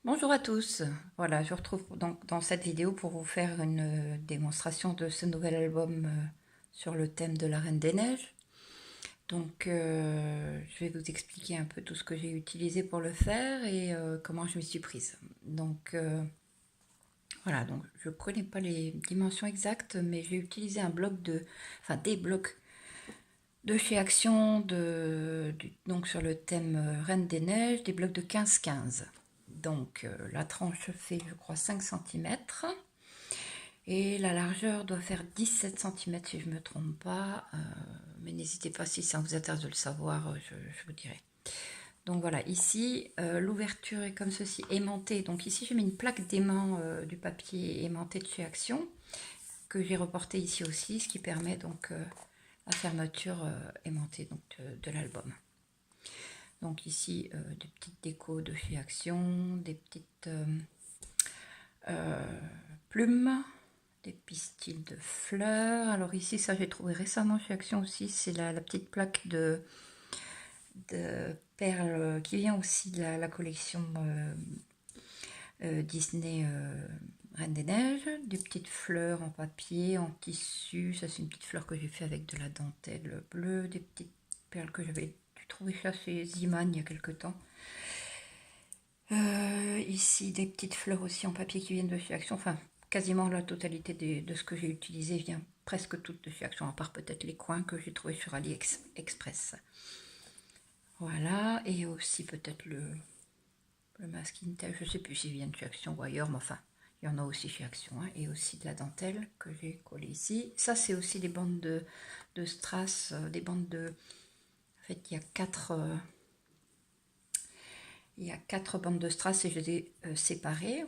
Bonjour à tous, voilà, je vous retrouve donc dans cette vidéo pour vous faire une démonstration de ce nouvel album sur le thème de la Reine des Neiges. Donc je vais vous expliquer un peu tout ce que j'ai utilisé pour le faire et comment je m'y suis prise. Donc voilà, donc je ne connais pas les dimensions exactes, mais j'ai utilisé des blocs de chez Action donc sur le thème Reine des Neiges, des blocs de 15-15. Donc la tranche fait je crois 5 cm et la largeur doit faire 17 cm si je ne me trompe pas, mais n'hésitez pas si ça vous intéresse de le savoir, je vous dirai. Donc voilà, ici l'ouverture est comme ceci, aimantée. Donc ici j'ai mis une plaque d'aimant du papier aimanté de chez Action que j'ai reporté ici aussi, ce qui permet donc la fermeture aimantée donc, de l'album. Donc ici, des petites décos de chez Action, des petites plumes, des pistils de fleurs. Alors ici, ça j'ai trouvé récemment chez Action aussi, c'est la petite plaque de perles qui vient aussi de la collection Disney Reine des Neiges. Des petites fleurs en papier, en tissu. Ça c'est une petite fleur que j'ai fait avec de la dentelle bleue. Des petites perles que j'avais trouvé ça chez Ziman il y a quelque temps. Ici des petites fleurs aussi en papier qui viennent de chez Action, enfin quasiment la totalité de ce que j'ai utilisé vient presque toutes de chez Action, à part peut-être les coins que j'ai trouvé sur AliExpress. Voilà, et aussi peut-être le masking tape, je sais plus s'il vient de chez Action ou ailleurs, mais enfin il y en a aussi chez Action, hein, et aussi de la dentelle que j'ai collée ici. Ça c'est aussi des bandes de strass, des bandes de... En fait il y a quatre bandes de strass et je les ai séparées.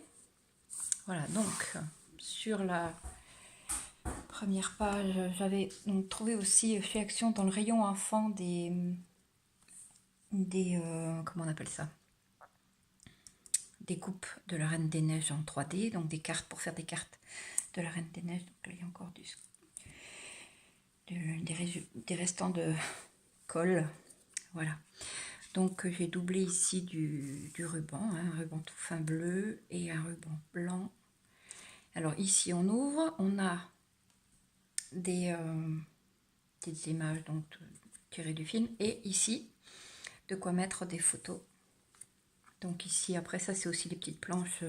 Voilà, donc sur la première page, j'avais trouvé aussi chez Action dans le rayon enfant comment on appelle ça, des coupes de la Reine des Neiges en 3D, donc des cartes pour faire des cartes de la Reine des Neiges. Donc là il y a encore des restants de colle, voilà. Donc j'ai doublé ici du ruban, hein, un ruban tout fin bleu et un ruban blanc. Alors ici on ouvre, on a des petites images donc tirées du film, et ici de quoi mettre des photos. Donc ici après ça c'est aussi des petites planches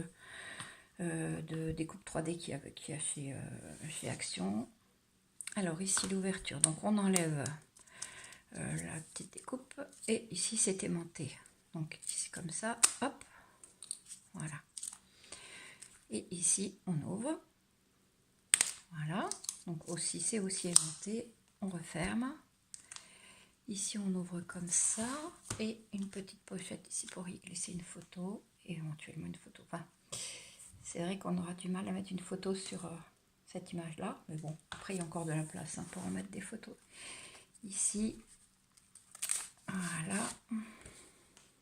de découpe 3D qu'il y a chez Action. Alors ici l'ouverture, donc on enlève la petite découpe et ici c'est aimanté, donc ici comme ça, hop, voilà, et ici on ouvre, voilà, donc aussi c'est aussi aimanté, on referme. Ici on ouvre comme ça, et une petite pochette ici pour y glisser une photo, et éventuellement une photo. Enfin, c'est vrai qu'on aura du mal à mettre une photo sur cette image là, mais bon, après il y a encore de la place hein, pour en mettre des photos. Ici, voilà.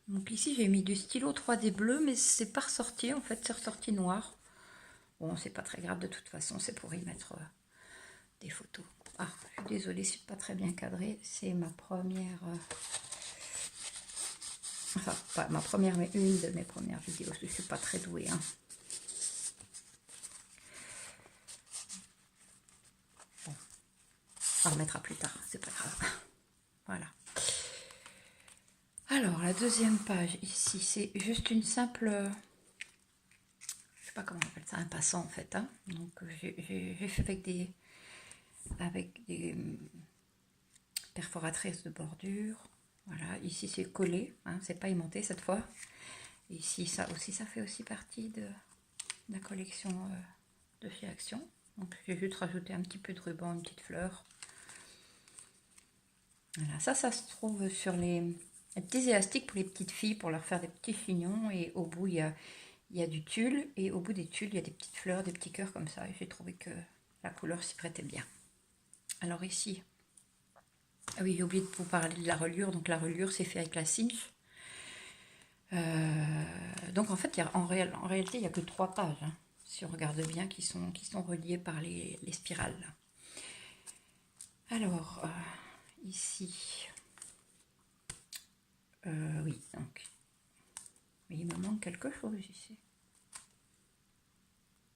Donc ici j'ai mis du stylo 3D bleu, mais c'est pas ressorti en fait, c'est ressorti noir. Bon, c'est pas très grave de toute façon, c'est pour y mettre des photos. Ah, je suis désolée, c'est pas très bien cadré. C'est ma première... Enfin, pas ma première, mais une de mes premières vidéos. Je suis pas très douée. Hein. Bon, on remettra plus tard, c'est pas grave. Voilà. Alors, la deuxième page, ici, c'est juste une simple... Je sais pas comment on appelle ça, un passant en fait. Hein. Donc, j'ai fait avec des perforatrices de bordure. Voilà, ici c'est collé, hein, c'est pas aimanté cette fois. Ici ça aussi, ça fait aussi partie de la collection de chez Action. Donc j'ai juste rajouté un petit peu de ruban, une petite fleur. Voilà, ça se trouve sur les petits élastiques pour les petites filles, pour leur faire des petits chignons. Et au bout il y a du tulle, et au bout des tulles il y a des petites fleurs, des petits cœurs comme ça. Et j'ai trouvé que la couleur s'y prêtait bien. Alors ici, ah oui, j'ai oublié de vous parler de la reliure. Donc la reliure c'est fait avec la cinch. Donc en fait, en réalité, il n'y a que 3 pages, hein, si on regarde bien, qui sont reliées par les spirales. Alors, ici, oui, donc, Mais il me manque quelque chose ici.